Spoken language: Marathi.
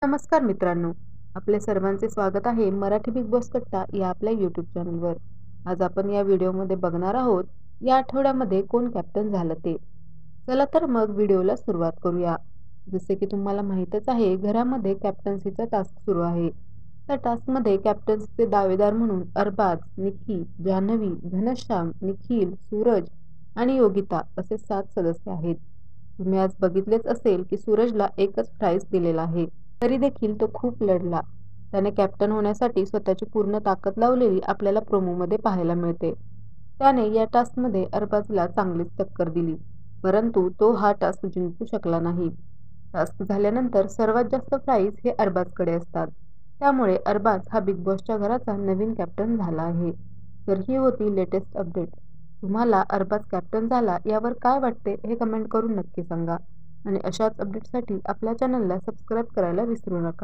नमस्कार मित्रांनो, आपले सर्वांचे स्वागत आहे मराठी बिग बॉस कट्टा या आपल्या यूट्यूब चॅनलवर. आज आपण या व्हिडिओमध्ये बघणार आहोत, या आठवड्यामध्ये कोण कॅप्टन झालं ते. चला तर मग व्हिडिओला सुरुवात करूया. जसे की तुम्हाला माहीतच आहे, घरामध्ये कॅप्टन्सीचा टास्क सुरू आहे. त्या टास्कमध्ये कॅप्टन्सीचे दावेदार म्हणून अरबाज, निक्की, जान्हवी, घनश्याम, निखिल, सूरज आणि योगिता असे 7 सदस्य आहेत. तुम्ही आज बघितलेच असेल की सूरजला एकच प्राइज दिलेला आहे. तरी देखील तो खूप लढला. त्याने कॅप्टन होण्यासाठी स्वतःची पूर्ण ताकद लावलेली आपल्याला प्रोमोमध्ये पाहायला मिळते. त्याने या टास्कमध्ये अरबाजला चांगलीच टक्कर दिली, परंतु तो हा टास्क जिंकू शकला नाही. टास्क झाल्यानंतर सर्वात जास्त प्राइज हे अरबाजकडे असतात. त्यामुळे अरबाज हा बिग बॉसच्या घराचा नवीन कॅप्टन झाला आहे. तर ही होती लेटेस्ट अपडेट. तुम्हाला अरबाज कॅप्टन झाला यावर काय वाटते हे कमेंट करून नक्की सांगा. आणि अशाच अपडेटसाठी आपल्या चॅनलला सबस्क्राईब करायला विसरू नका.